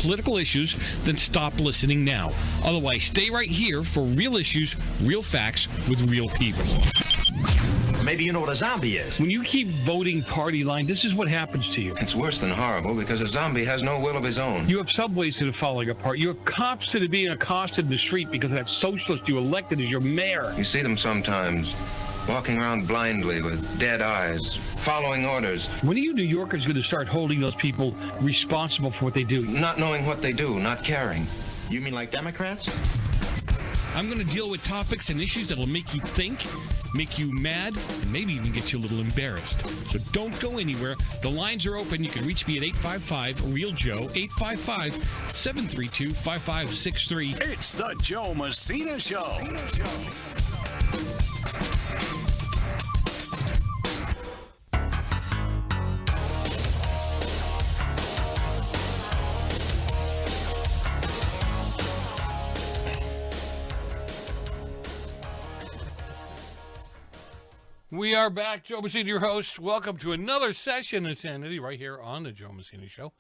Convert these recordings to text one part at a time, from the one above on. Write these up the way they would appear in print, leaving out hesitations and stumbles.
political issues, then stop listening now. Otherwise, stay right here for real issues, real facts with real people. Maybe you know what a zombie is. When you keep voting party line, this is what happens to you. It's worse than horrible because a zombie has no will of his own. You have subways that are falling apart. You have cops that are being accosted in the street because of that socialist you elected as your mayor. You see them sometimes walking around blindly with dead eyes, following orders. When are you New Yorkers going to start holding those people responsible for what they do? Not knowing what they do, not caring. You mean like Democrats? I'm going to deal with topics and issues that will make you think, make you mad, and maybe even get you a little embarrassed. So don't go anywhere. The lines are open. You can reach me at 855-REAL-JOE, 855-732-5563. It's the Joe Messina Show. We are back. Joe Messina, your host. Welcome to another session of Insanity right here on the Joe Messina Show.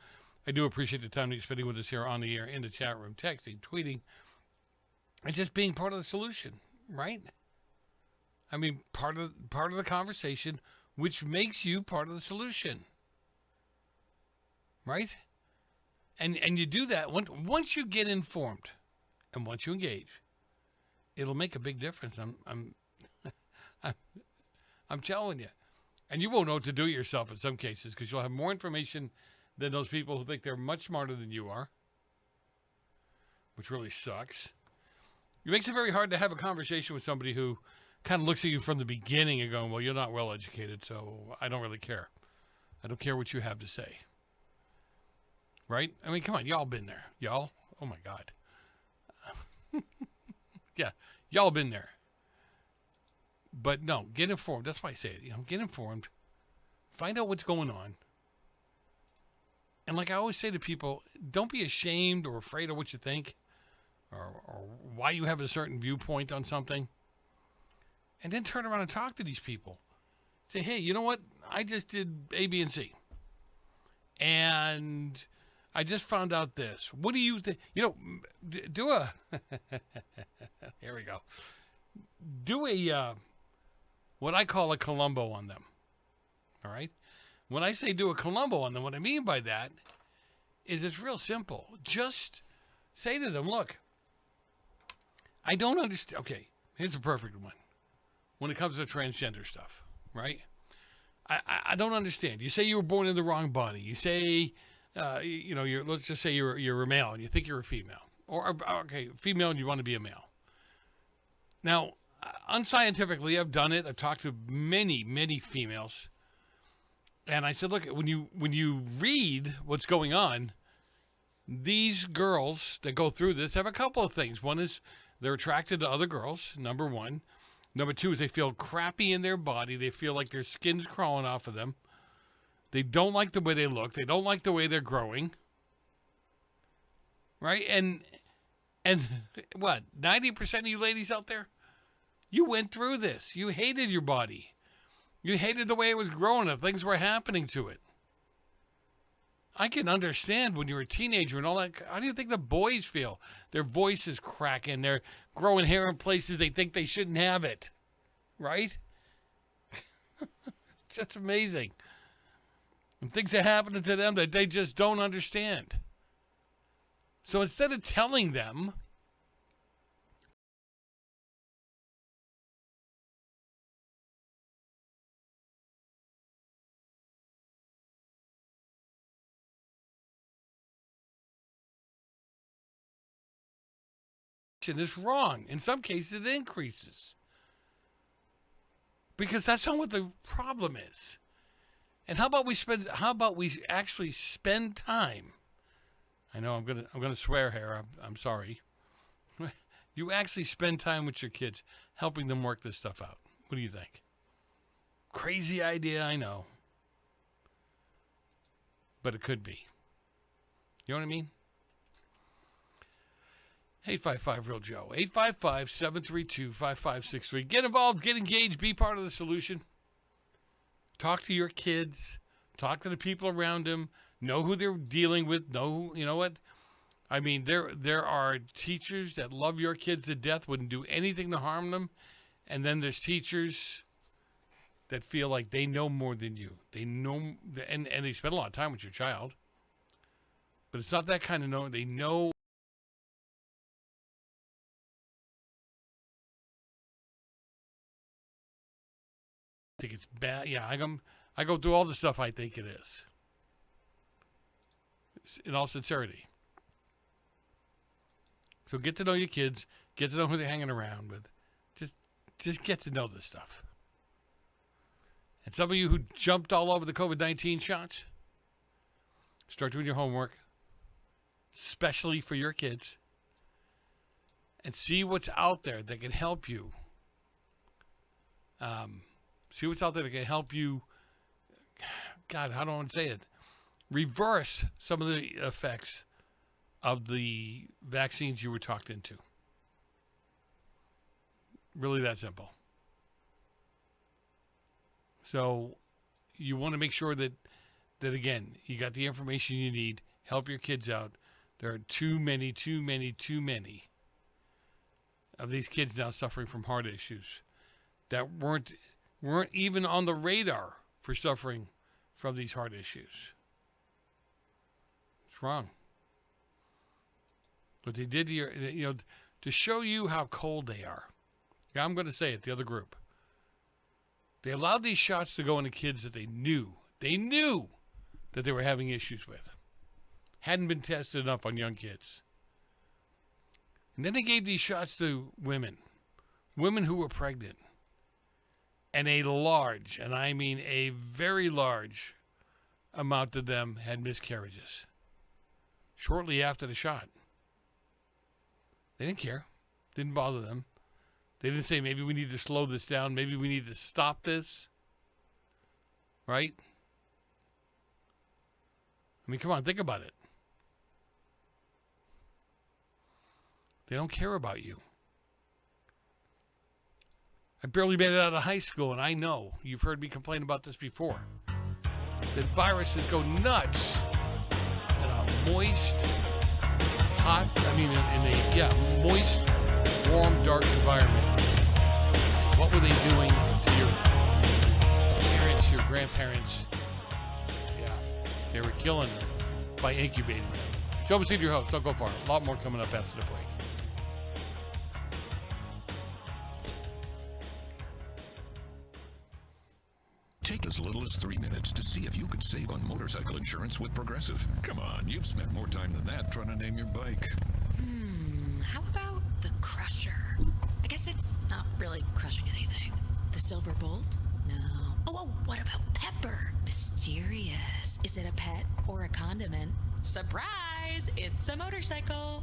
I do appreciate the time that you're spending with us here on the air, in the chat room, texting, tweeting, and just being part of the solution, right? I mean, part of the conversation, which makes you part of the solution, right? And you do that once you get informed, and once you engage, it'll make a big difference. I'm telling you. And you won't know what to do yourself in some cases because you'll have more information than those people who think they're much smarter than you are, which really sucks. It makes it very hard to have a conversation with somebody who kind of looks at you from the beginning and going, well, you're not well educated, so I don't really care. I don't care what you have to say. Right? I mean, come on, y'all been there. Y'all? Oh, my God. Yeah, y'all been there. But no, get informed. That's why I say it. Get informed. Find out what's going on. And like I always say to people, don't be ashamed or afraid of what you think or why you have a certain viewpoint on something. And then turn around and talk to these people. Say, hey, you know what? I just did A, B, and C. And I just found out this. What do you think? Do a... Here we go. Do a... what I call a Columbo on them. All right? When I say do a Columbo on them, what I mean by that is it's real simple. Just say to them, look, I don't understand. Okay, here's a perfect one. When it comes to transgender stuff, right? I don't understand. You say you were born in the wrong body. You say, let's just say you're a male and you think you're a female. Or, okay, female and you want to be a male. Now, unscientifically, I've done it. I've talked to many, many females. And I said, look, when you read what's going on, these girls that go through this have a couple of things. One is they're attracted to other girls, number one. Number two is they feel crappy in their body. They feel like their skin's crawling off of them. They don't like the way they look. They don't like the way they're growing. Right? And what, 90% of you ladies out there? You went through this. You hated your body. You hated the way it was growing and things were happening to it. I can understand when you're a teenager and all that. How do you think the boys feel? Their voices cracking. They're growing hair in places they think they shouldn't have it. Right? It's just amazing. And things are happening to them that they just don't understand. So instead of telling them, is wrong. In some cases, it increases. Because that's not what the problem is. And how about we actually spend time? I know I'm gonna swear here. I'm sorry. You actually spend time with your kids, helping them work this stuff out. What do you think? Crazy idea, I know. But it could be. You know what I mean? 855-REAL-JOE. 855-732-5563. Get involved, get engaged, be part of the solution. Talk to your kids. Talk to the people around them. Know who they're dealing with. Know, you know what? I mean, there are teachers that love your kids to death, wouldn't do anything to harm them, and then there's teachers that feel like they know more than you. They know, and they spend a lot of time with your child, but it's not that kind of knowing. They know. I think it's bad. Yeah, I go through all the stuff I think it is. In all sincerity. So get to know your kids. Get to know who they're hanging around with. Just get to know this stuff. And some of you who jumped all over the COVID-19 shots, start doing your homework, especially for your kids, and see what's out there that can help you. See what's out there that can help you. God, how do I want to say it? Reverse some of the effects of the vaccines you were talked into. Really that simple. So you want to make sure that again, you got the information you need. Help your kids out. There are too many of these kids now suffering from heart issues that weren't even on the radar for suffering from these heart issues. It's wrong. What they did here, to show you how cold they are. I'm going to say it, the other group. They allowed these shots to go into kids that they knew that they were having issues with. Hadn't been tested enough on young kids. And then they gave these shots to women who were pregnant. And a large, and I mean a very large amount of them had miscarriages shortly after the shot. They didn't care. Didn't bother them. They didn't say, maybe we need to slow this down. Maybe we need to stop this. Right? I mean, come on, think about it. They don't care about you. I barely made it out of high school, and I know, you've heard me complain about this before, that viruses go nuts in a moist, hot, moist, warm, dark environment. And what were they doing to your parents, your grandparents? Yeah, they were killing them by incubating them. Joe Messina, your host. Don't go far. A lot more coming up after the break. Take as little as 3 minutes to see if you could save on motorcycle insurance with Progressive. Come on, you've spent more time than that trying to name your bike. How about the Crusher? I guess it's not really crushing anything. The Silver Bolt? No. Oh, what about Pepper? Mysterious. Is it a pet or a condiment? Surprise! It's a motorcycle.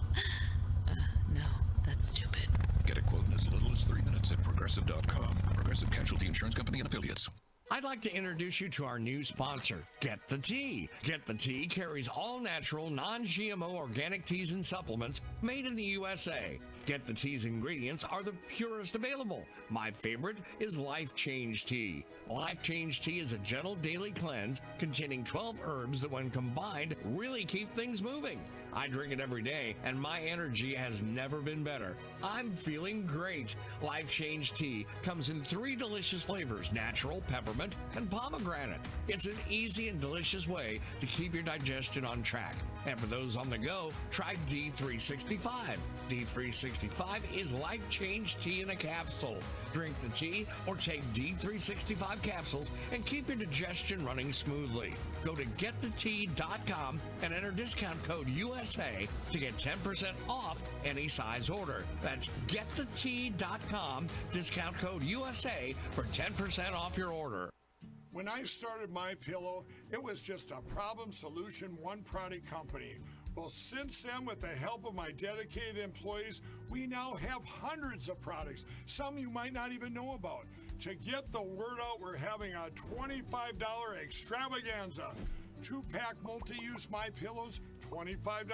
No, that's stupid. Get a quote in as little as 3 minutes at Progressive.com. Progressive Casualty Insurance Company and Affiliates. I'd like to introduce you to our new sponsor, Get the Tea. Get the Tea carries all natural, non-GMO organic teas and supplements made in the USA. Get the Tea's ingredients are the purest available. My favorite is Life Change Tea. Life Change Tea is a gentle daily cleanse containing 12 herbs that when combined really keep things moving. I drink it every day and my energy has never been better. I'm feeling great. Life Change Tea comes in 3 delicious flavors: natural, peppermint, and pomegranate. It's an easy and delicious way to keep your digestion on track. And for those on the go, try D365. D365 is Life Change Tea in a capsule. Drink the tea or take D365 capsules and keep your digestion running smoothly. Go to getthetea.com and enter discount code USA to get 10% off any size order. That's getthetea.com, discount code USA for 10% off your order. When I started MyPillow, it was just a problem solution, one product company. Well, since then, with the help of my dedicated employees, we now have hundreds of products, some you might not even know about. To get the word out, we're having a $25 extravaganza. 2-pack multi-use MyPillows, $25.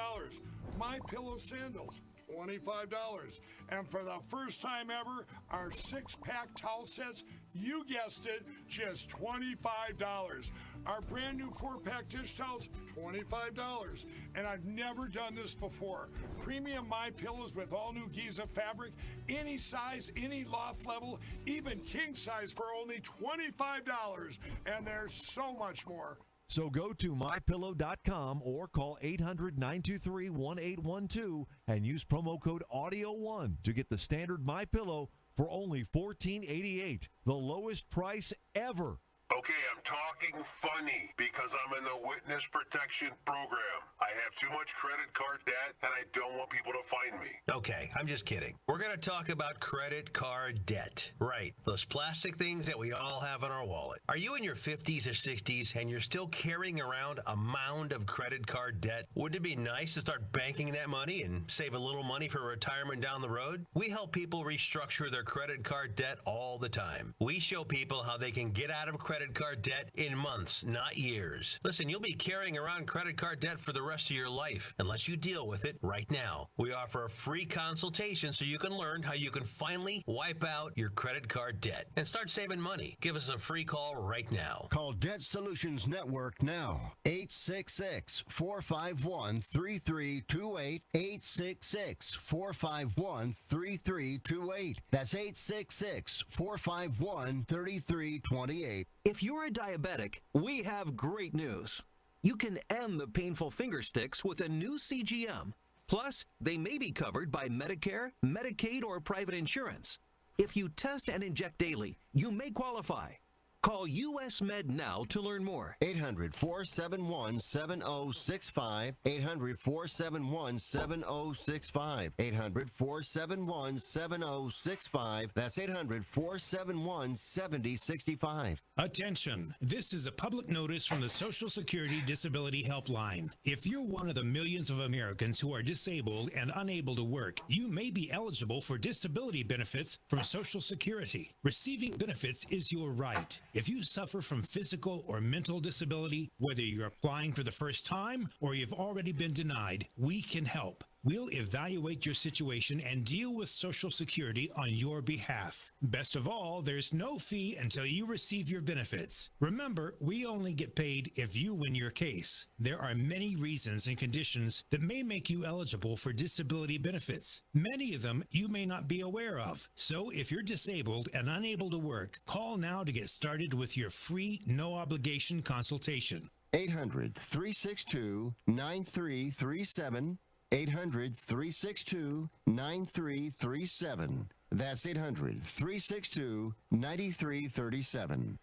MyPillow sandals, $25. And for the first time ever, our 6-pack towel sets, you guessed it, just $25. Our brand new 4-pack dish towels, $25. And I've never done this before. Premium My Pillows with all new Giza fabric, any size, any loft level, even king size for only $25. And there's so much more. So go to mypillow.com or call 800-923-1812 and use promo code AUDIO1 to get the standard MyPillow for only $14.88, the lowest price ever. Okay, I'm talking funny because I'm in the witness protection program. I have too much credit card debt and I don't want people to find me. Okay, I'm just kidding. We're going to talk about credit card debt. Right, those plastic things that we all have in our wallet. Are you in your 50s or 60s and you're still carrying around a mound of credit card debt? Wouldn't it be nice to start banking that money and save a little money for retirement down the road? We help people restructure their credit card debt all the time. We show people how they can get out of credit card debt in months, not years. Listen, you'll be carrying around credit card debt for the rest of your life unless you deal with it right now. We offer a free consultation so you can learn how you can finally wipe out your credit card debt and start saving money. Give us a free call right now. Call Debt Solutions Network now. 866-451-3328. 866-451-3328. That's 866-451-3328. If you're a diabetic, we have great news. You can end the painful finger sticks with a new CGM. Plus, they may be covered by Medicare, Medicaid, or private insurance. If you test and inject daily, you may qualify. Call US Med now to learn more. 800-471-7065. 800-471-7065. 800-471-7065. That's 800-471-7065. Attention. This is a public notice from the Social Security Disability Helpline. If you're one of the millions of Americans who are disabled and unable to work, you may be eligible for disability benefits from Social Security. Receiving benefits is your right. If you suffer from physical or mental disability, whether you're applying for the first time or you've already been denied, we can help. We'll evaluate your situation and deal with Social Security on your behalf. Best of all, there's no fee until you receive your benefits. Remember, we only get paid if you win your case. There are many reasons and conditions that may make you eligible for disability benefits. Many of them you may not be aware of. So if you're disabled and unable to work, call now to get started with your free, no-obligation consultation. 800-362-9337. 800-362-9337. That's 800-362-9337.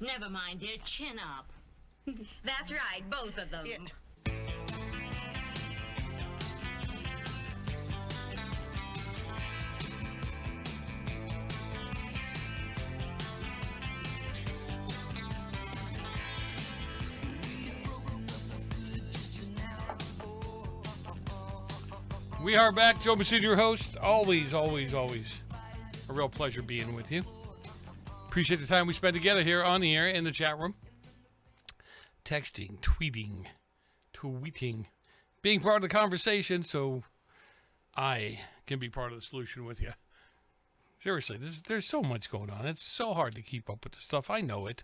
Never mind, dear. Chin up. That's right, both of them. We are back. Joe Messina, your host. Always, always, always a real pleasure being with you. Appreciate the time we spend together here on the air in the chat room. Texting, tweeting, being part of the conversation so I can be part of the solution with you. Seriously, there's so much going on. It's so hard to keep up with the stuff. I know it.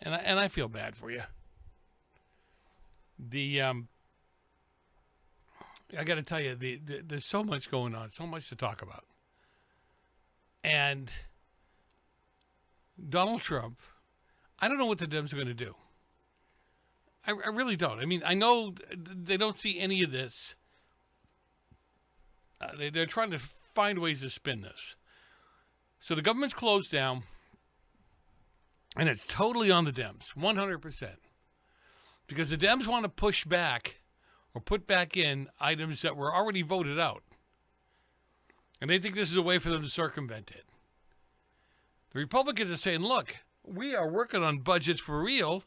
And I feel bad for you. I got to tell you, there's so much going on, so much to talk about. And Donald Trump, I don't know what the Dems are going to do. I really don't. I mean, I know they don't see any of this. They're trying to find ways to spin this. So the government's closed down, and it's totally on the Dems, 100%. Because the Dems want to push back or put back in items that were already voted out. And they think this is a way for them to circumvent it. The Republicans are saying, look, we are working on budgets for real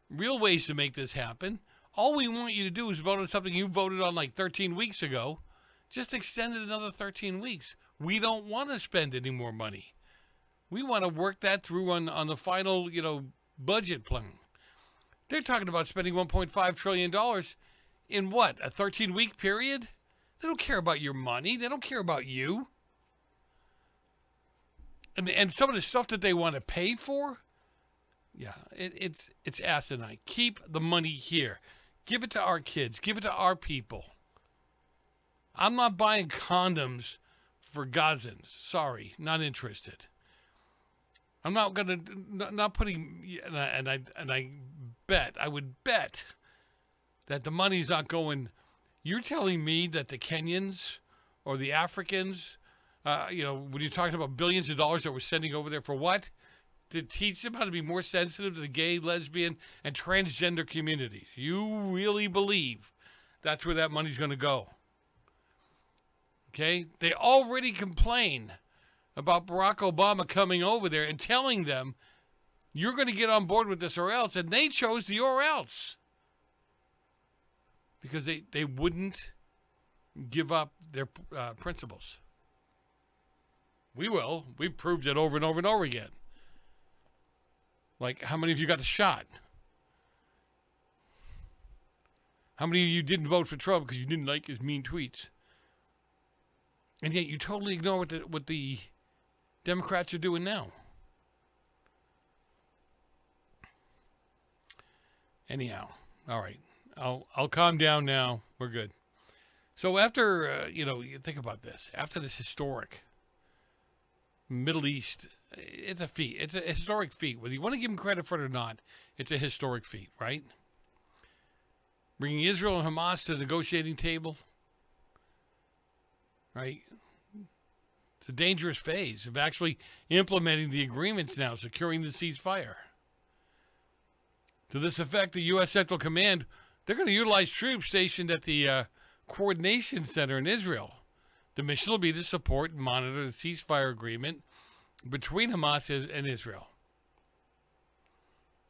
ways to make this happen. All we want you to do is vote on something you voted on like 13 weeks ago. Just extend it another 13 weeks. We don't want to spend any more money. We want to work that through on the final, budget plan. They're talking about spending $1.5 trillion in what, a 13-week period? They don't care about your money. They don't care about you. And some of the stuff that they want to pay for, Yeah, it's asinine. Keep the money here. Give it to our kids. Give it to our people. I'm not buying condoms for Gazans. Sorry, not interested. I'm not gonna not putting, and I would bet that the money's not going. You're telling me that the Kenyans or the Africans, when you're talking about billions of dollars that we're sending over there for what? To teach them how to be more sensitive to the gay, lesbian, and transgender communities. You really believe that's where that money's going to go? Okay? They already complain about Barack Obama coming over there and telling them, you're going to get on board with this or else. And they chose the or else. Because they wouldn't give up their principles. We will. We've proved it over and over and over again. Like, how many of you got a shot? How many of you didn't vote for Trump because you didn't like his mean tweets? And yet you totally ignore what the Democrats are doing now. Anyhow, all right. I'll calm down now. We're good. So after, you think about this. After this historic Middle East, it's a feat. It's a historic feat. Whether you want to give them credit for it or not, it's a historic feat, right? Bringing Israel and Hamas to the negotiating table, right? It's a dangerous phase of actually implementing the agreements now, securing the ceasefire. To this effect, the U.S. Central Command, they're going to utilize troops stationed at the Coordination Center in Israel. The mission will be to support and monitor the ceasefire agreement between Hamas and Israel.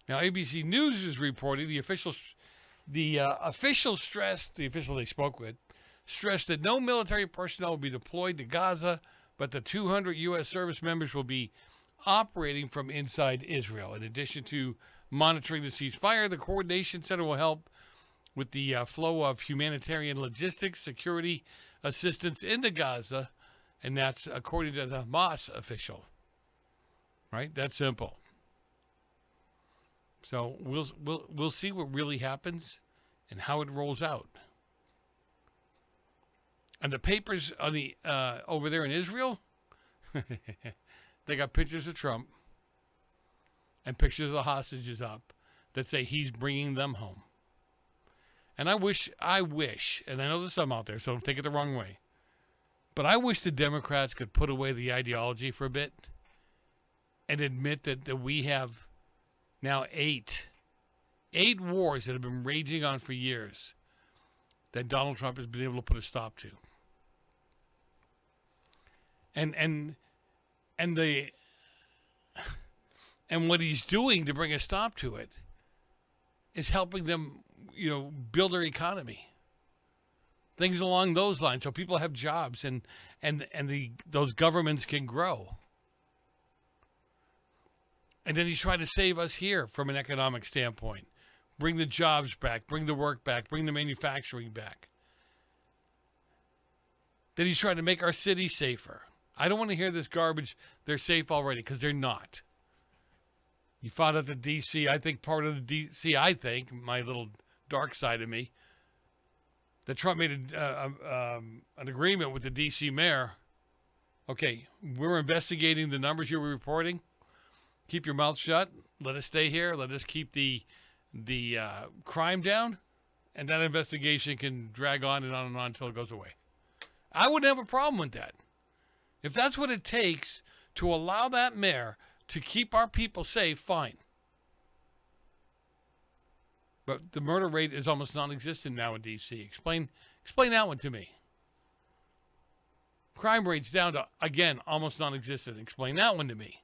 Now, ABC News is reporting the official they spoke with stressed that no military personnel will be deployed to Gaza, but the 200 U.S. service members will be operating from inside Israel. In addition to monitoring the ceasefire, the Coordination Center will help with the flow of humanitarian logistics, security assistance into Gaza, and that's according to the Hamas official. Right? That's simple. So we'll see what really happens and how it rolls out. And the papers on the over there in Israel, they got pictures of Trump and pictures of the hostages up that say he's bringing them home. And I wish, and I know there's some out there, so don't take it the wrong way, but I wish the Democrats could put away the ideology for a bit and admit that we have now eight wars that have been raging on for years that Donald Trump has been able to put a stop to. And what he's doing to bring a stop to it is helping them, build their economy. Things along those lines, so people have jobs and those governments can grow. And then he's trying to save us here from an economic standpoint. Bring the jobs back, bring the work back, bring the manufacturing back. Then he's trying to make our city safer. I don't want to hear this garbage, they're safe already, because they're not. You found out that D.C., I think part of the D.C., my little dark side of me, that Trump made an agreement with the D.C. mayor. Okay, we're investigating the numbers you were reporting. Keep your mouth shut. Let us stay here. Let us keep the crime down, and that investigation can drag on and on and on until it goes away. I wouldn't have a problem with that. If that's what it takes to allow that mayor to keep our people safe, fine. But the murder rate is almost non-existent now in D.C. Explain that one to me. Crime rate's down to, again, almost non-existent. Explain that one to me.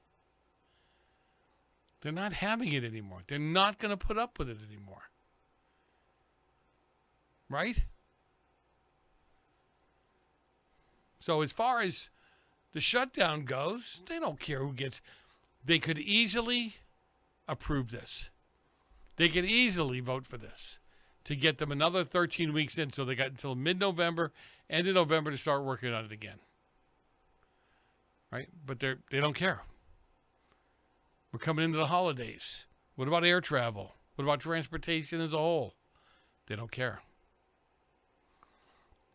They're not having it anymore. They're not going to put up with it anymore. Right? So as far as the shutdown goes, they don't care who gets. They could easily approve this. They could easily vote for this to get them another 13 weeks in. So they got until mid-November, end of November to start working on it again. Right? But they don't care. We're coming into the holidays. What about air travel? What about transportation as a whole? They don't care.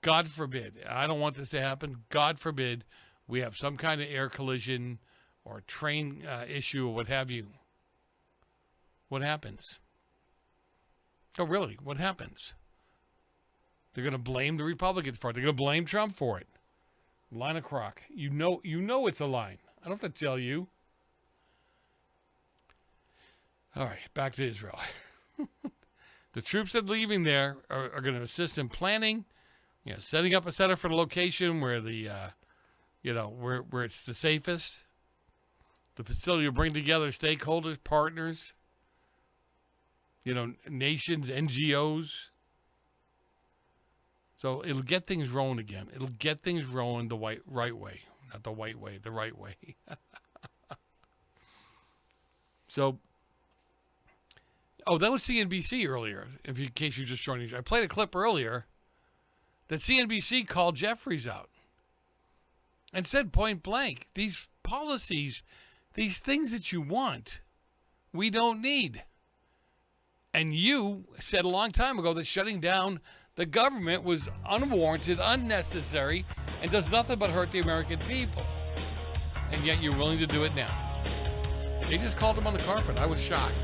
God forbid. I don't want this to happen. God forbid we have some kind of air collision or train issue or what have you. What happens? Oh, really? What happens? They're going to blame the Republicans for it. They're going to blame Trump for it. Line of crock. You know it's a line. I don't have to tell you. All right, back to Israel. The troops that are leaving there are going to assist in planning, setting up a center for the location where the, where it's the safest. The facility will bring together stakeholders, partners, nations, NGOs. So it'll get things rolling again. It'll get things rolling the right way. Not the white way, the right way. So, that was CNBC earlier, in case you're just joining. I played a clip earlier that CNBC called Jeffries out and said point blank, these policies, these things that you want, we don't need. And you said a long time ago that shutting down the government was unwarranted, unnecessary, and does nothing but hurt the American people. And yet you're willing to do it now. They just called him on the carpet. I was shocked.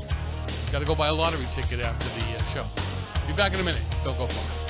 Got to go buy a lottery ticket after the show. Be back in a minute. Don't go far.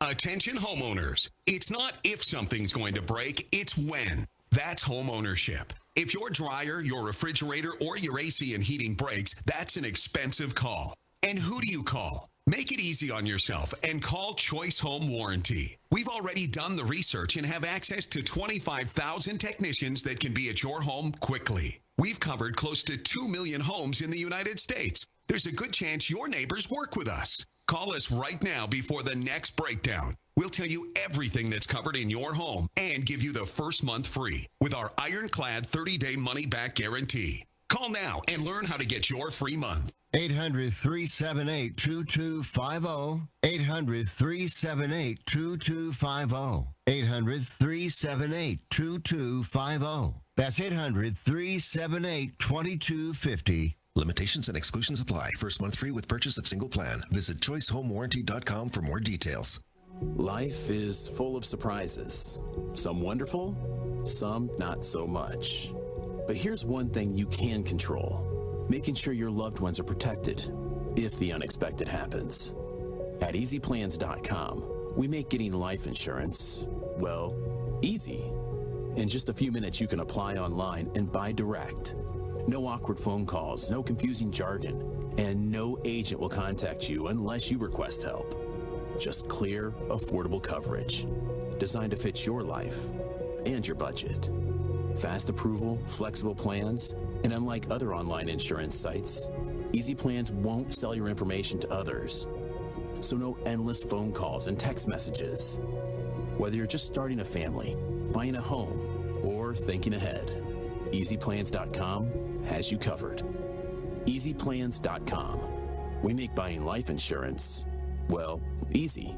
Attention homeowners. It's not if something's going to break, it's when. That's home ownership. If your dryer, your refrigerator, or your AC and heating breaks, that's an expensive call. And who do you call? Make it easy on yourself and call Choice Home Warranty. We've already done the research and have access to 25,000 technicians that can be at your home quickly. We've covered close to 2 million homes in the United States. There's a good chance your neighbors work with us. Call us right now before the next breakdown. We'll tell you everything that's covered in your home and give you the first month free with our ironclad 30-day money-back guarantee. Call now and learn how to get your free month. 800-378-2250. 800-378-2250. 800-378-2250. That's 800-378-2250. Limitations and exclusions apply. First month free with purchase of single plan. Visit choicehomewarranty.com for more details. Life is full of surprises. Some wonderful, some not so much. But here's one thing you can control. Making sure your loved ones are protected if the unexpected happens. At easyplans.com, we make getting life insurance, well, easy. In just a few minutes, you can apply online and buy direct. No awkward phone calls, no confusing jargon, and no agent will contact you unless you request help. Just clear, affordable coverage, designed to fit your life and your budget. Fast approval, flexible plans, and unlike other online insurance sites, Easy Plans won't sell your information to others. So no endless phone calls and text messages. Whether you're just starting a family, buying a home, or thinking ahead, EasyPlans.com has you covered. EasyPlans.com. We make buying life insurance, well, easy.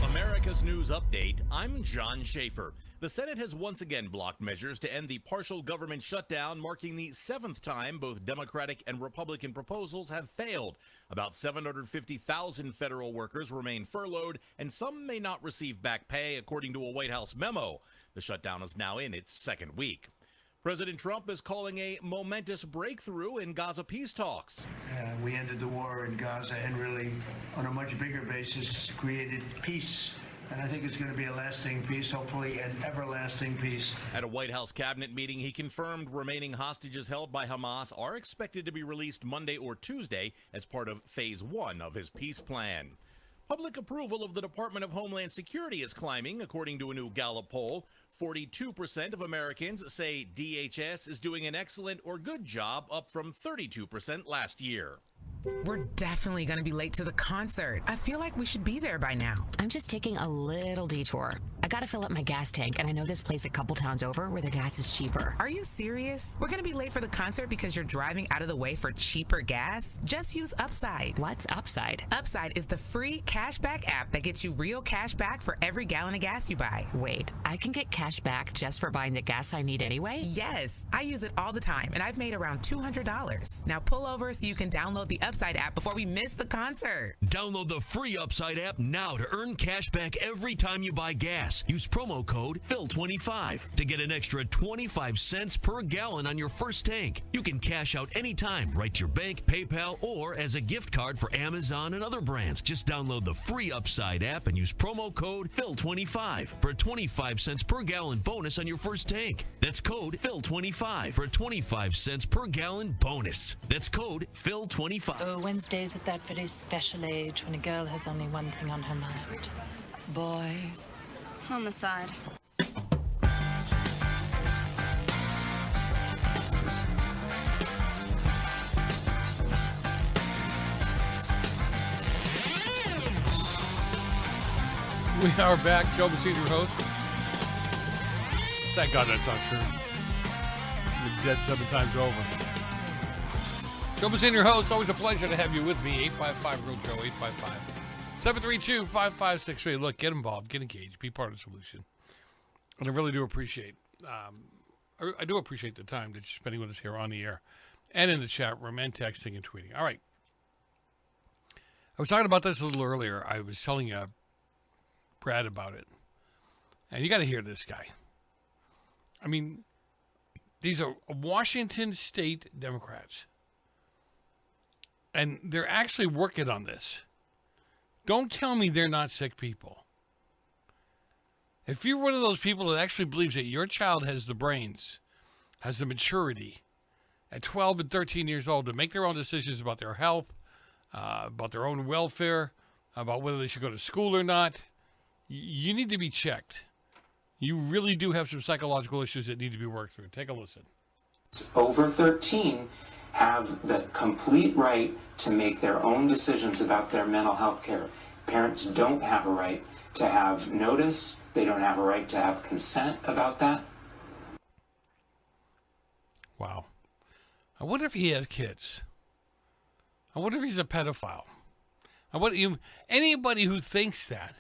America's News Update, I'm John Schaefer. The Senate has once again blocked measures to end the partial government shutdown, marking the 7th time both Democratic and Republican proposals have failed. About 750,000 federal workers remain furloughed, and some may not receive back pay, according to a White House memo. The shutdown is now in its second week. President Trump is calling a momentous breakthrough in Gaza peace talks. We ended the war in Gaza and really, on a much bigger basis, created peace. And I think it's going to be a lasting peace, hopefully an everlasting peace. At a White House cabinet meeting, he confirmed remaining hostages held by Hamas are expected to be released Monday or Tuesday as part of phase 1 of his peace plan. Public approval of the Department of Homeland Security is climbing, according to a new Gallup poll. 42% of Americans say DHS is doing an excellent or good job, up from 32% last year. We're definitely going to be late to the concert. I feel like we should be there by now. I'm just taking a little detour. I gotta fill up my gas tank, and I know this place a couple towns over where the gas is cheaper. Are you serious? We're going to be late for the concert because you're driving out of the way for cheaper gas? Just use Upside. What's Upside? Upside is the free cashback app that gets you real cash back for every gallon of gas you buy. Wait, I can get cash back just for buying the gas I need anyway? Yes, I use it all the time, and I've made around $200. Now pull over so you can download the Upside app before we miss the concert. Download the free Upside app now to earn cash back every time you buy gas. Use promo code PHIL25 to get an extra 25 cents per gallon on your first tank. You can cash out anytime, right to your bank, PayPal, or as a gift card for Amazon and other brands. Just download the free Upside app and use promo code PHIL25 for a 25 cents per gallon bonus on your first tank. That's code PHIL25 for a 25 cents per gallon bonus. That's code PHIL25. Oh, Wednesday's at that very special age when a girl has only one thing on her mind. Boys. Homicide. We are back. Joe Messina, your host. Thank God that's not true. You're dead 7 times over. Joe Messina, your host. Always a pleasure to have you with me. 855-REAL-JOE, 855-732-5563. Look, get involved, get engaged, be part of the solution. And I really do appreciate, I do appreciate the time that you're spending with us here on the air and in the chat room and texting and tweeting. All right. I was talking about this a little earlier. I was telling Brad about it. And you got to hear this guy. I mean, these are Washington State Democrats. And they're actually working on this. Don't tell me they're not sick people. If you're one of those people that actually believes that your child has the brains, has the maturity at 12 and 13 years old to make their own decisions about their health, about their own welfare, about whether they should go to school or not, you need to be checked. You really do have some psychological issues that need to be worked through. Take a listen. Over 13 have the complete right to make their own decisions about their mental health care. Parents don't have a right to have notice. They don't have a right to have consent about that. Wow. I wonder if he has kids. I wonder if he's a pedophile. Anybody who thinks that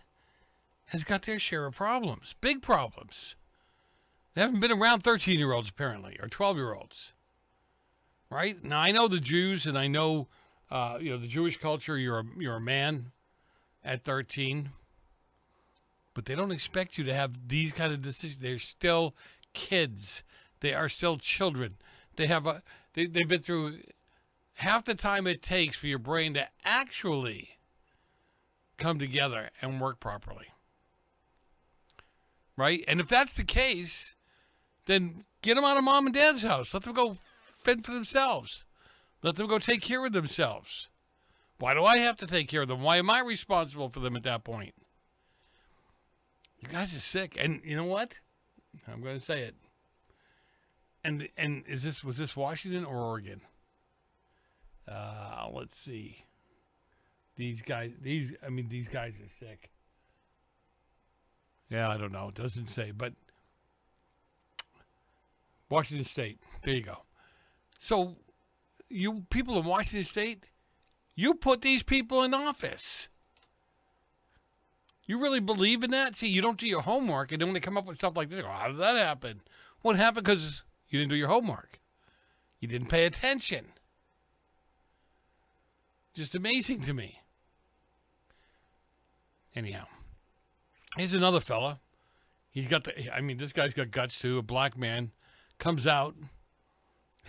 has got their share of problems, big problems. They haven't been around 13-year-olds apparently, or 12-year-olds. Right? Now, I know the Jews, and I know, the Jewish culture, you're a man at 13. But they don't expect you to have these kind of decisions. They're still kids. They are still children. They have they've been through half the time it takes for your brain to actually come together and work properly. Right? And if that's the case, then get them out of mom and dad's house. Let them go fend for themselves. Let them go take care of themselves. Why do I have to take care of them? Why am I responsible for them at that point? You guys are sick. And you know what? I'm going to say it. And was this Washington or Oregon? Let's see. These guys are sick. Yeah, I don't know. It doesn't say, but Washington State. There you go. So you people in Washington State, you put these people in office. You really believe in that? See, you don't do your homework, and then when they come up with stuff like this, how did that happen? What happened? Because you didn't do your homework. You didn't pay attention. Just amazing to me. Anyhow, here's another fella. This guy's got guts too. A black man comes out,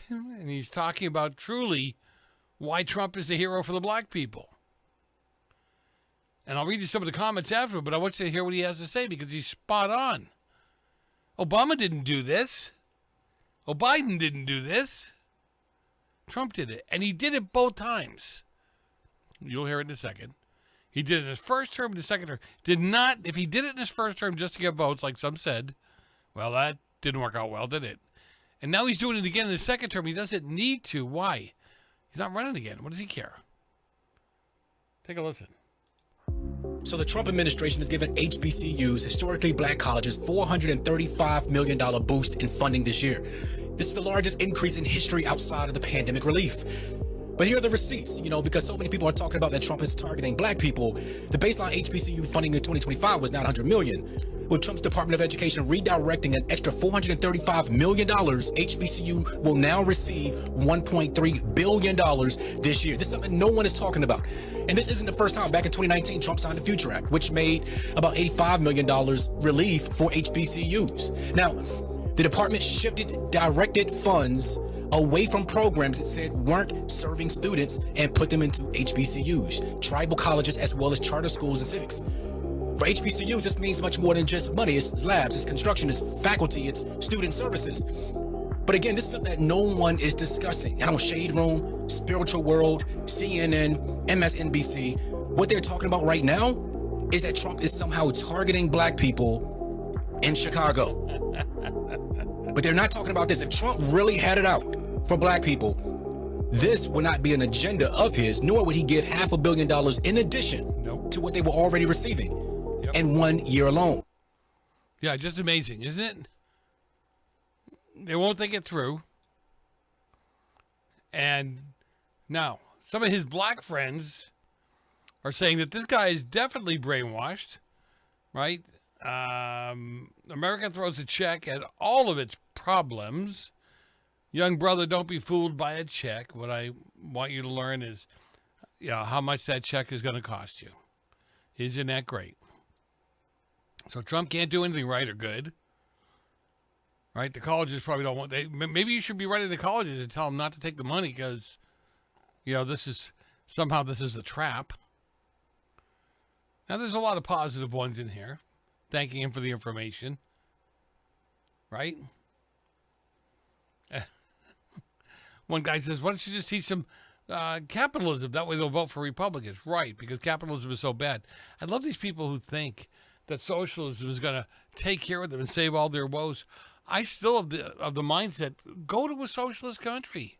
and he's talking about truly why Trump is the hero for the black people. And I'll read you some of the comments after, but I want you to hear what he has to say because he's spot on. Obama didn't do this. Biden didn't do this. Trump did it. And he did it both times. You'll hear it in a second. He did it in his first term and the second term. If he did it in his first term just to get votes, like some said, well, that didn't work out well, did it? And now he's doing it again in his second term. He doesn't need to. Why? He's not running again. What does he care? Take a listen. So the Trump administration has given HBCUs, historically black colleges, $435 million boost in funding this year. This is the largest increase in history outside of the pandemic relief. But here are the receipts, because so many people are talking about that Trump is targeting black people. The baseline HBCU funding in 2025 was $900 million. With Trump's Department of Education redirecting an extra $435 million, HBCU will now receive $1.3 billion this year. This is something no one is talking about. And this isn't the first time. Back in 2019, Trump signed the Future Act, which made about $85 million relief for HBCUs. Now, the department directed funds away from programs it said weren't serving students and put them into HBCUs, tribal colleges, as well as charter schools and civics. For HBCUs, this means much more than just money. It's labs, it's construction, it's faculty, it's student services. But again, this is something that no one is discussing. Shade Room, Spiritual World, CNN, MSNBC, what they're talking about right now is that Trump is somehow targeting black people in Chicago. But they're not talking about this. If Trump really had it out for black people, this would not be an agenda of his, nor would he give $500 million in addition to what they were already receiving in 1 year alone. Yeah, just amazing, isn't it? They won't think it through. And now, some of his black friends are saying that this guy is definitely brainwashed, right? America throws a check at all of its problems. Young brother, don't be fooled by a check. What I want you to learn is how much that check is going to cost you. Isn't that great? So Trump can't do anything right or good. Right? The colleges probably don't want... Maybe you should be writing the colleges and tell them not to take the money because, this is a trap. Now, there's a lot of positive ones in here. Thanking him for the information. Right? One guy says, why don't you just teach them capitalism? That way they'll vote for Republicans. Right, because capitalism is so bad. I love these people who think that socialism is going to take care of them and save all their woes. I still have the mindset, go to a socialist country.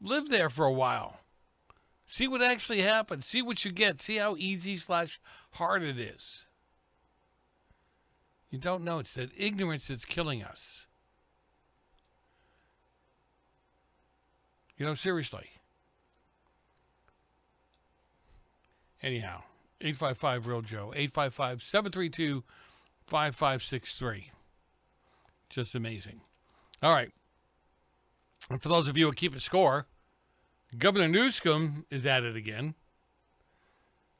Live there for a while. See what actually happens. See what you get. See how easy/hard it is. You don't know. It's that ignorance that's killing us. Seriously. Anyhow, 855-REAL-JOE, 855-732-5563. Just amazing. All right. And for those of you who keep score, Governor Newsom is at it again.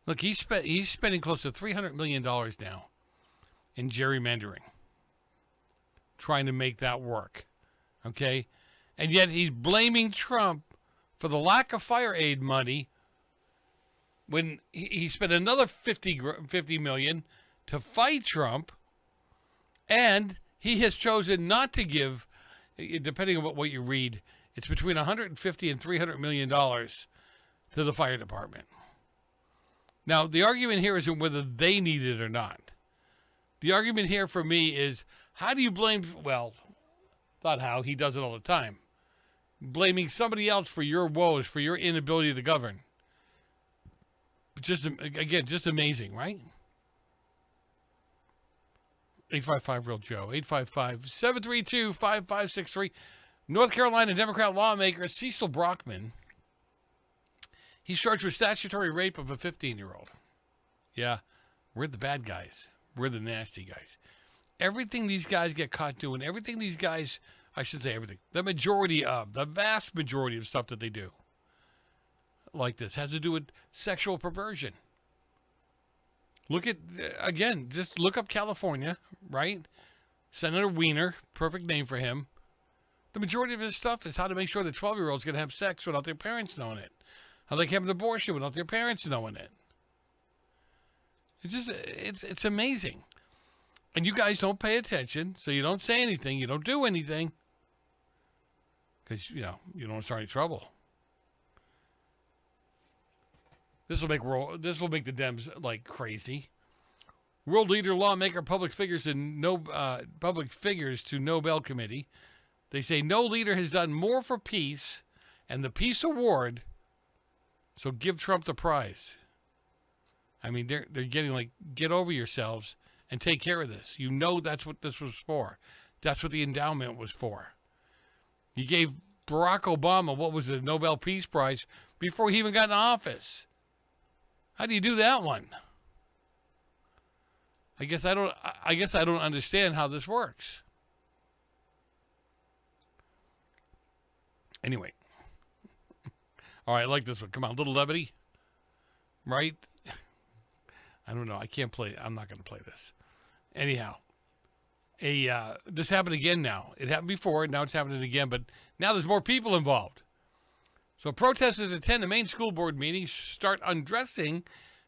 Look, he's spending close to $300 million now in gerrymandering, trying to make that work. Okay? And yet he's blaming Trump for the lack of fire aid money when he spent another $50 million to fight Trump, and he has chosen not to give, depending on what you read, it's between $150 and $300 million to the fire department. Now, the argument here isn't whether they need it or not. The argument here for me is, how do you blame, not how, he does it all the time, blaming somebody else for your woes, for your inability to govern. Just amazing, right? 855-REAL-JOE, 855-732-5563. North Carolina Democrat lawmaker Cecil Brockman, he's charged with statutory rape of a 15-year-old. Yeah, we're the bad guys. We're the nasty guys. Everything these guys get caught doing, everything these guys, I should say everything, the vast majority of stuff that they do like this has to do with sexual perversion. Look at, again, just look up California, right? Senator Weiner, perfect name for him. The majority of his stuff is how to make sure that 12-year-olds can have sex without their parents knowing it. How they can have an abortion without their parents knowing it. It's amazing. And you guys don't pay attention, so you don't say anything, you don't do anything. Because, you don't want to start any trouble. This will make the Dems like crazy. World leader, lawmaker, public figures to Nobel Committee. They say no leader has done more for peace and the Peace Award, so give Trump the prize. I mean, they're getting like, get over yourselves and take care of this. You know that's what this was for. That's what the endowment was for. You gave Barack Obama, what was it, Nobel Peace Prize, before he even got in office. How do you do that one? I guess I don't understand how this works. Anyway. All right, I like this one. Come on, little levity. Right? I don't know. I can't play. I'm not going to play this. Anyhow, this happened again now. It happened before, now it's happening again, but now there's more people involved. So protesters attend the main school board meeting, start undressing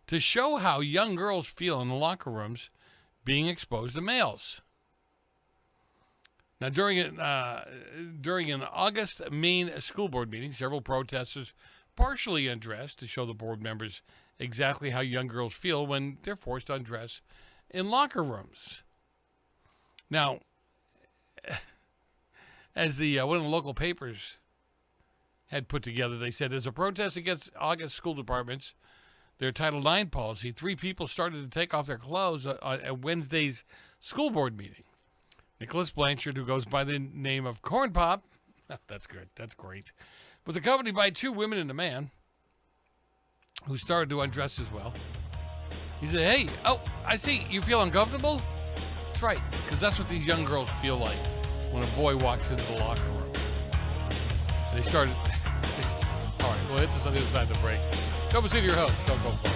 to show how young girls feel in the locker rooms being exposed to males. Now, during an August Maine school board meeting, several protesters partially undressed to show the board members exactly how young girls feel when they're forced to undress in locker rooms. Now, as one of the local papers had put together, they said, as a protest against August school departments, their Title IX policy, 3 people started to take off their clothes at Wednesday's school board meeting. Nicholas Blanchard, who goes by the name of Corn Pop, that's good, that's great, was accompanied by 2 women and a man who started to undress as well. He said, hey, oh, I see, you feel uncomfortable? That's right, because that's what these young girls feel like when a boy walks into the locker room. And they started, all right, we'll hit this on the other side of the break. Joe Basini, your host, don't go for it.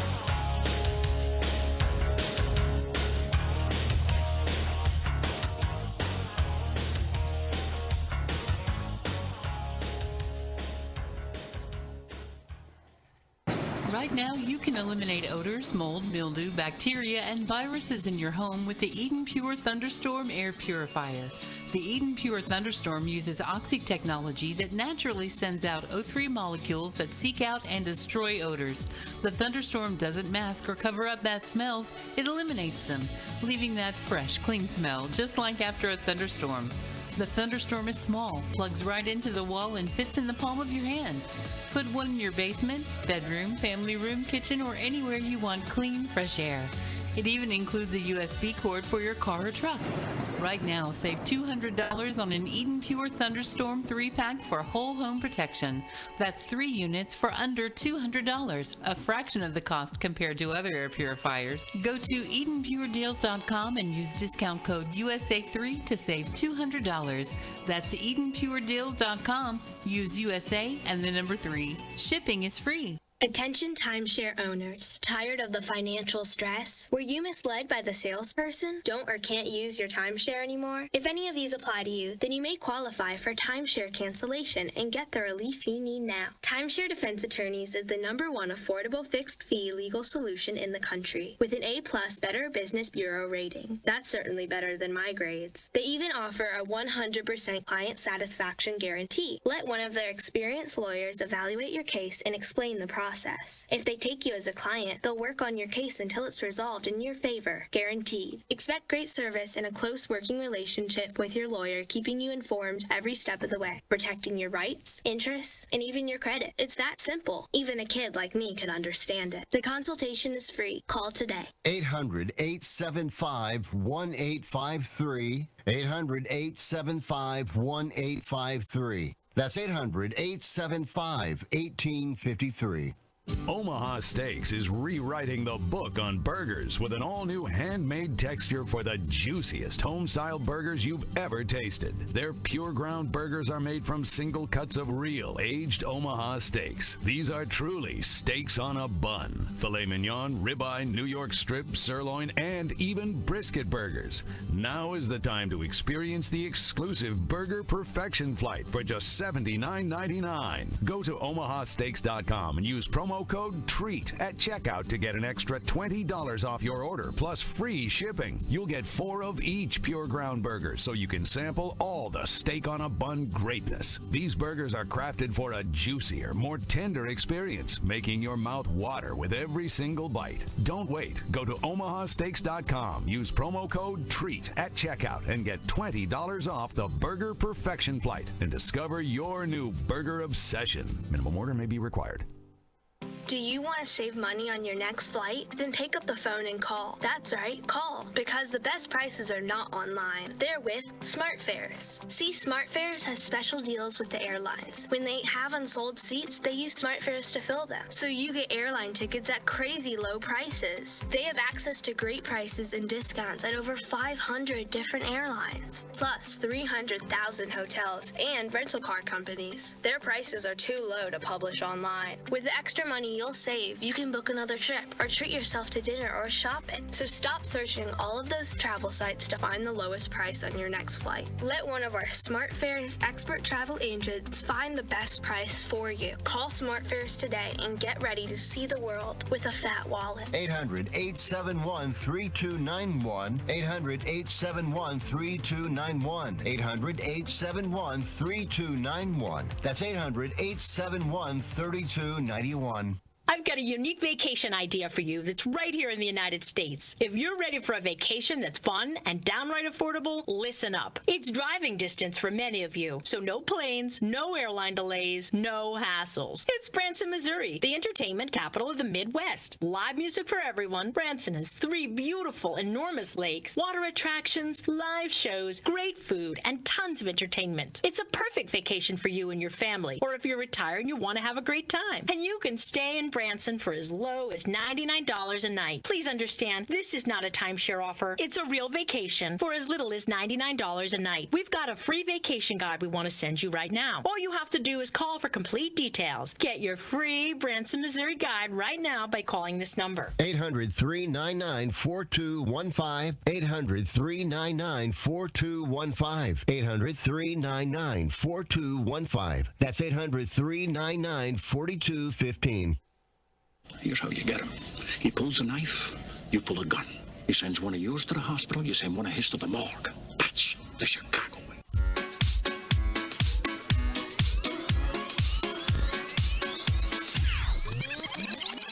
Right now, you can eliminate odors, mold, mildew, bacteria, and viruses in your home with the Eden Pure Thunderstorm Air Purifier. The Eden Pure Thunderstorm uses oxy technology that naturally sends out O3 molecules that seek out and destroy odors. The Thunderstorm doesn't mask or cover up bad smells, it eliminates them, leaving that fresh, clean smell, just like after a thunderstorm. The Thunderstorm is small, plugs right into the wall, and fits in the palm of your hand. Put one in your basement, bedroom, family room, kitchen, or anywhere you want clean, fresh air. It even includes a USB cord for your car or truck. Right now, save $200 on an Eden Pure Thunderstorm 3-pack for whole home protection. That's 3 units for under $200, a fraction of the cost compared to other air purifiers. Go to EdenPureDeals.com and use discount code USA3 to save $200. That's EdenPureDeals.com. Use USA and the number 3. Shipping is free. Attention timeshare owners. Tired of the financial stress? Were you misled by the salesperson? Don't or can't use your timeshare anymore? If any of these apply to you, then you may qualify for timeshare cancellation and get the relief you need now. Timeshare Defense Attorneys is the #1 affordable fixed fee legal solution in the country, with an A+ Better Business Bureau rating. That's certainly better than my grades. They even offer a 100% client satisfaction guarantee. Let one of their experienced lawyers evaluate your case and explain the process. If they take you as a client, they'll work on your case until it's resolved in your favor, guaranteed. Expect great service and a close working relationship with your lawyer, keeping you informed every step of the way, protecting your rights, interests, and even your credit. It's that simple. Even a kid like me could understand it. The consultation is free. Call today. 800-875-1853. 800-875-1853. That's 800-875-1853. Omaha Steaks is rewriting the book on burgers with an all-new handmade texture for the juiciest home-style burgers you've ever tasted. Their pure ground burgers are made from single cuts of real aged Omaha steaks. These are truly steaks on a bun. Filet mignon, ribeye, New York strip, sirloin, and even brisket burgers. Now is the time to experience the exclusive Burger Perfection Flight for just $79.99. Go to omahasteaks.com and use promo code TREAT at checkout to get an extra $20 off your order plus free shipping. You'll get 4 of each pure ground burger so you can sample all the steak on a bun greatness. These burgers are crafted for a juicier, more tender experience, making your mouth water with every single bite. Don't wait. Go to omahasteaks.com. Use promo code TREAT at checkout and get $20 off the Burger Perfection Flight and discover your new burger obsession. Minimum order may be required. Do you want to save money on your next flight? Then pick up the phone and call. That's right, call. Because the best prices are not online. They're with SmartFares. See, SmartFares has special deals with the airlines. When they have unsold seats, they use SmartFares to fill them. So you get airline tickets at crazy low prices. They have access to great prices and discounts at over 500 different airlines. Plus 300,000 hotels and rental car companies. Their prices are too low to publish online. With the extra money you'll save, you can book another trip or treat yourself to dinner or shopping. So stop searching all of those travel sites to find the lowest price on your next flight. Let one of our SmartFares expert travel agents find the best price for you. Call SmartFares today and get ready to see the world with a fat wallet. 800-871-3291. 800-871-3291. 800-871-3291. That's 800-871-3291. I've got a unique vacation idea for you that's right here in the United States. If you're ready for a vacation that's fun and downright affordable, listen up. It's driving distance for many of you, so no planes, no airline delays, no hassles. It's Branson, Missouri, the entertainment capital of the Midwest. Live music for everyone. Branson has 3 beautiful, enormous lakes, water attractions, live shows, great food, and tons of entertainment. It's a perfect vacation for you and your family, or if you're retired and you want to have a great time. And you can stay in Branson for as low as $99 a night. Please understand, this is not a timeshare offer. It's a real vacation for as little as $99 a night. We've got a free vacation guide we want to send you right now. All you have to do is call for complete details. Get your free Branson, Missouri guide right now by calling this number. 800-399-4215. 800-399-4215. 800-399-4215. That's 800-399-4215. Here's how you get him. He pulls a knife, you pull a gun. He sends one of yours to the hospital, you send one of his to the morgue. That's the Chicago way.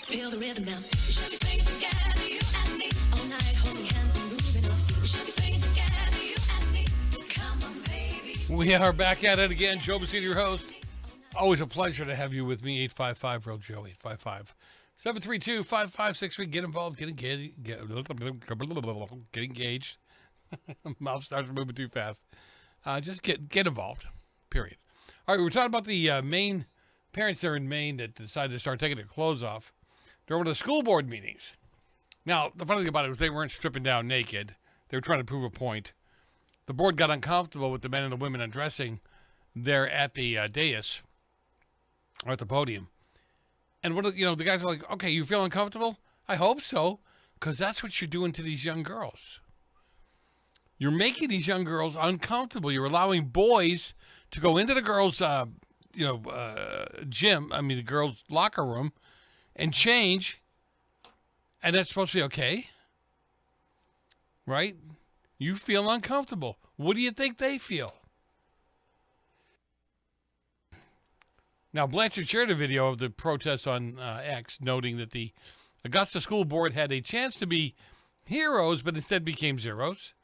Feel the rhythm now. We should be singing together, you and me. All night holding hands and moving on. We should be singing together, you and me. Come on, baby. We are back at it again. Joe Messina, your host. Always a pleasure to have you with me. 855 Real Joe. 855-732-5563. Get involved. Get engaged. Mouth starts moving too fast. Just get involved. Period. All right, we were talking about the Maine parents there in Maine that decided to start taking their clothes off during one of the school board meetings. Now, the funny thing about it was they weren't stripping down naked. They were trying to prove a point. The board got uncomfortable with the men and the women undressing there at the dais or at the podium. And the guys are like, okay, you feel uncomfortable? I hope so, because that's what you're doing to these young girls. You're making these young girls uncomfortable. You're allowing boys to go into the girls' gym, the girls' locker room, and change, and that's supposed to be okay, right? You feel uncomfortable. What do you think they feel? Now, Blanchard shared a video of the protest on X, noting that the Augusta School Board had a chance to be heroes, but instead became zeros.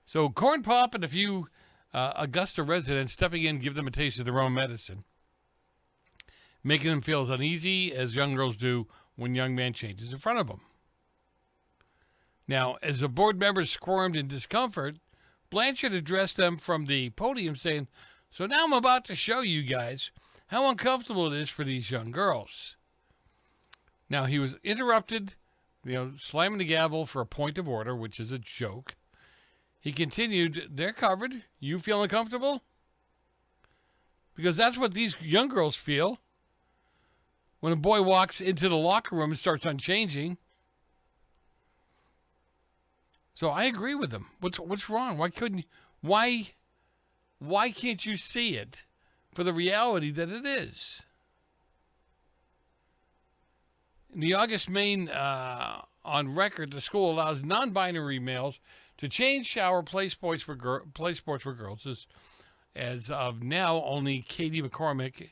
So Corn Pop and a few Augusta residents stepping in give them a taste of their own medicine, making them feel as uneasy as young girls do when young man changes in front of them. Now, as the board members squirmed in discomfort, Blanchard addressed them from the podium saying, so now I'm about to show you guys how uncomfortable it is for these young girls. Now, he was interrupted, slamming the gavel for a point of order, which is a joke. He continued, they're covered. You feel uncomfortable? Because that's what these young girls feel when a boy walks into the locker room and starts unchanging. So I agree with him. What's wrong? Why can't you see it for the reality that it is? In the August Maine on record, the school allows non-binary males to change, shower, play sports for girls. As of now, only Katie McCormick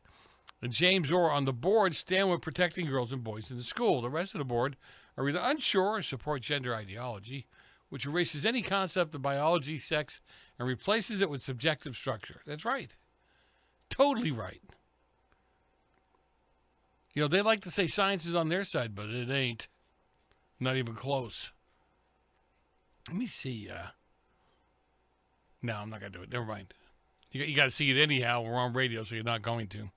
and James Orr on the board stand with protecting girls and boys in the school. The rest of the board are either unsure or support gender ideology, which erases any concept of biology, sex, and replaces it with subjective structure. That's right. Totally right. You know, they like to say science is on their side, but it ain't. Not even close. Let me see. No, I'm not going to do it. Never mind. You got to see it anyhow. We're on radio, so you're not going to.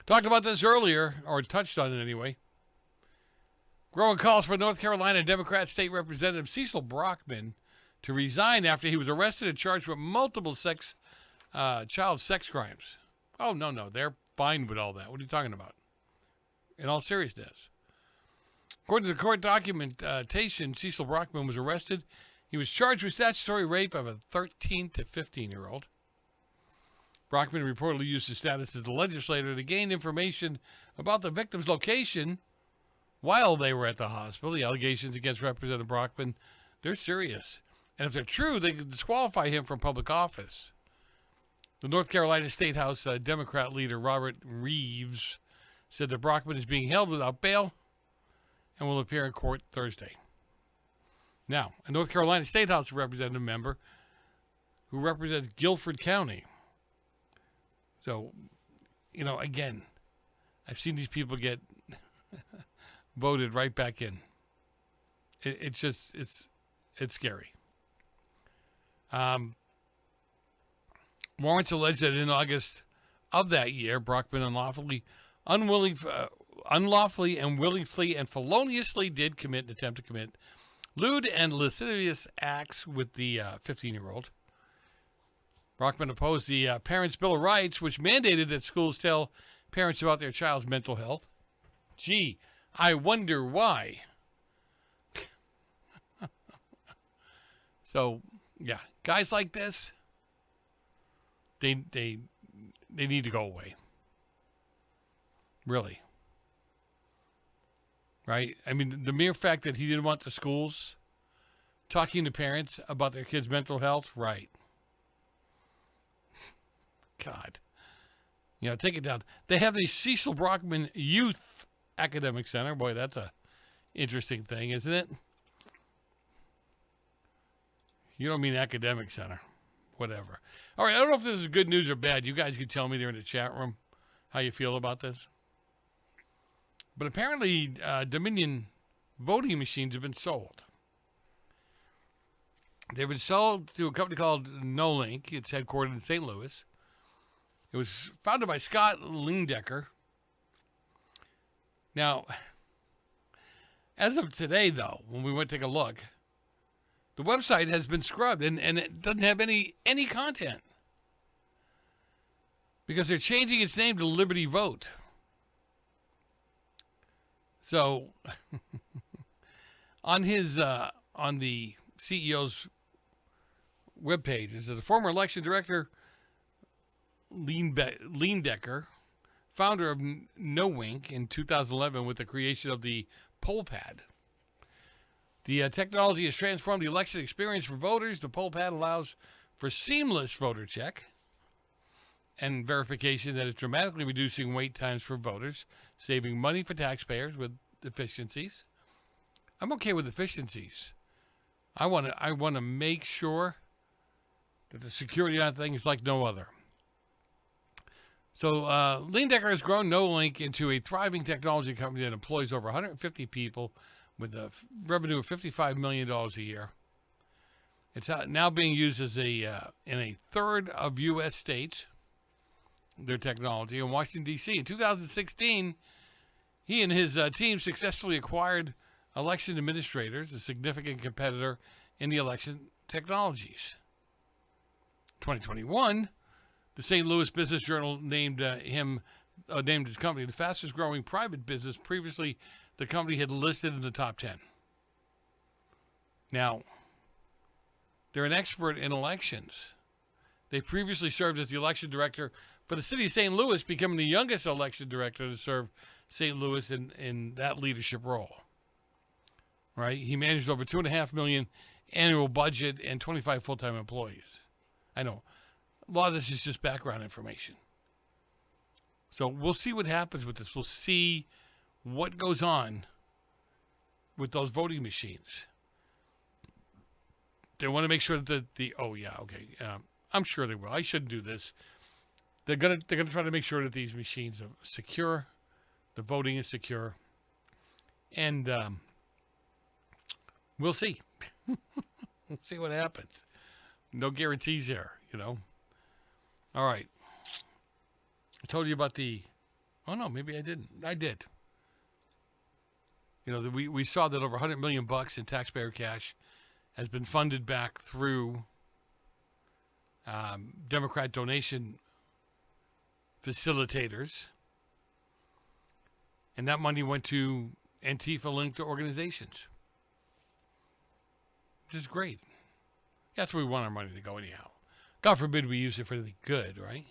Talked about this earlier, or touched on it anyway. Growing calls for North Carolina Democrat State Representative Cecil Brockman to resign after he was arrested and charged with multiple child sex crimes. Oh, no. They're fine with all that. What are you talking about? In all seriousness. According to the court documentation, Cecil Brockman was arrested. He was charged with statutory rape of a 13 to 15-year-old. Brockman reportedly used his status as a legislator to gain information about the victim's location while they were at the hospital. The allegations against Representative Brockman, they're serious. And if they're true, they could disqualify him from public office. The North Carolina State House Democrat leader Robert Reeves said that Brockman is being held without bail and will appear in court Thursday. Now, a North Carolina State House Representative member who represents Guilford County. So, you know, again, I've seen these people get voted right back in. It's just, it's scary. Warrants allege that in August of that year, Brockman unlawfully and willingly and feloniously did attempt to commit lewd and lascivious acts with the 15-year-old. Brockman opposed the Parents' Bill of Rights, which mandated that schools tell parents about their child's mental health. Gee, I wonder why. So, yeah, guys like this, they need to go away. Really. Right? I mean, the mere fact that he didn't want the schools talking to parents about their kids' mental health, right. God. You know, take it down. They have the Cecil Brockman Youth Academic Center. Boy, that's a interesting thing, isn't it? You don't mean academic center. Whatever. All right, I don't know if this is good news or bad. You guys can tell me there in the chat room how you feel about this. But apparently, Dominion voting machines have been sold. They've been sold to a company called NoLink. It's headquartered in St. Louis. It was founded by Scott Lingdecker. Now, as of today, though, when we went to take a look, the website has been scrubbed, and it doesn't have any content. Because they're changing its name to Liberty Vote. So, on the CEO's webpage, it says the former election director, Leindecker, founder of NoWink in 2011 with the creation of the PollPad. The technology has transformed the election experience for voters. The PollPad allows for seamless voter check and verification that is dramatically reducing wait times for voters, saving money for taxpayers with efficiencies. I'm okay with efficiencies. I want to make sure that the security on thing is like no other. So Leindecker has grown NoLink into a thriving technology company that employs over 150 people with a revenue of $55 million a year. It's now being used as in a third of U.S. states, their technology. In Washington, D.C. In 2016, he and his team successfully acquired Election Administrators, a significant competitor in the election technologies. 2021, the St. Louis Business Journal named his company the fastest growing private business. Previously, the company had listed in the top 10. Now, they're an expert in elections. They previously served as the election director for the city of St. Louis, becoming the youngest election director to serve St. Louis in that leadership role. Right? He managed over $2.5 million annual budget and 25 full-time employees. I know. A lot of this is just background information. So we'll see what happens with this. We'll see what goes on with those voting machines. They want to make sure that I'm sure they will. I shouldn't do this. They're gonna try to make sure that these machines are secure, The voting is secure. And we'll see. We'll see what happens. No guarantees there, you know. All right. I told you about oh, no, maybe I didn't. I did. You know, we saw that over $100 million in taxpayer cash has been funded back through Democrat donation facilitators. And that money went to Antifa-linked organizations. Which is great. That's where we want our money to go anyhow. God forbid we use it for anything good, right?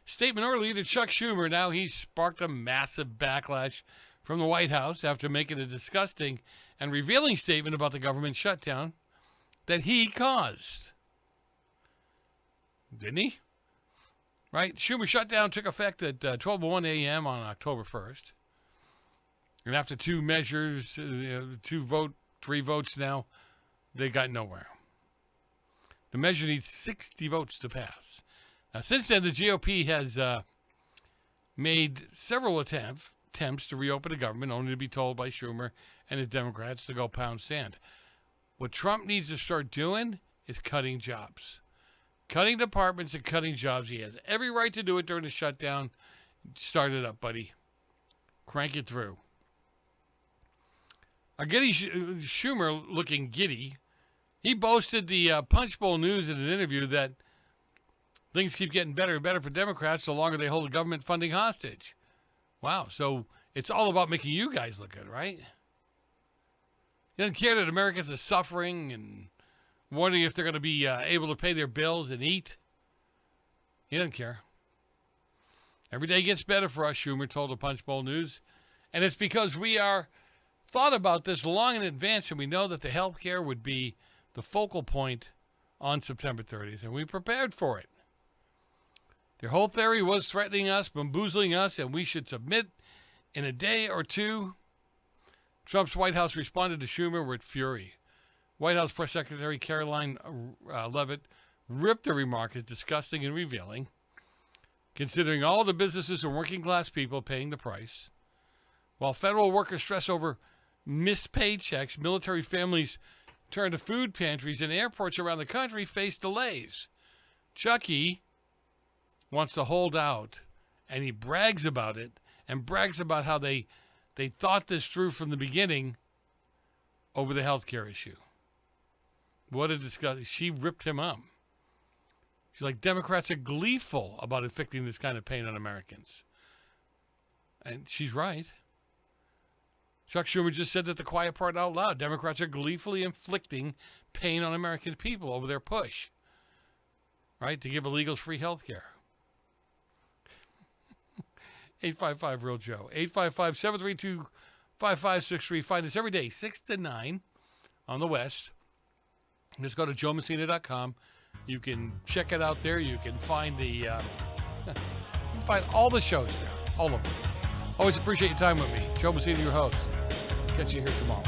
Statement earlier to Chuck Schumer. Now he's sparked a massive backlash from the White House after making a disgusting and revealing statement about the government shutdown that he caused. Didn't he? Right? Schumer shutdown took effect at 12:01 a.m. on October 1st. And after two measures, 3 votes now, they got nowhere. The measure needs 60 votes to pass. Now, since then, the GOP has made several attempts to reopen the government, only to be told by Schumer and his Democrats to go pound sand. What Trump needs to start doing is cutting jobs. Cutting departments and cutting jobs. He has every right to do it during the shutdown. Start it up, buddy. Crank it through. Schumer looking giddy. He boasted the Punch Bowl News in an interview that things keep getting better and better for Democrats the longer they hold the government funding hostage. Wow, so it's all about making you guys look good, right? He doesn't care that Americans are suffering and wondering if they're going to be able to pay their bills and eat. He doesn't care. Every day gets better for us, Schumer told the Punch Bowl News. And it's because we are thought about this long in advance, and we know that the health care would be the focal point on September 30th, and we prepared for it. Their whole theory was threatening us, bamboozling us, and we should submit in a day or two. Trump's White House responded to Schumer with fury. White House Press Secretary Caroline Leavitt ripped the remark as disgusting and revealing, considering all the businesses and working-class people paying the price. While federal workers stress over missed paychecks, military families turn to food pantries, and airports around the country face delays. Chucky wants to hold out, and he brags about it, and brags about how they thought this through from the beginning over the health care issue. What a disgusting. She ripped him up. She's like, Democrats are gleeful about inflicting this kind of pain on Americans. And she's right. Chuck Schumer just said that the quiet part out loud. Democrats are gleefully inflicting pain on American people over their push, right, to give illegals free health care. 855-REAL-JOE. 855-732-5563. Find us every day, 6 to 9 on the West. Just go to joemessina.com. You can check it out there. You can find you can find all the shows there, all of them. Always appreciate your time with me. Joe Messina, your host. Catch you here tomorrow.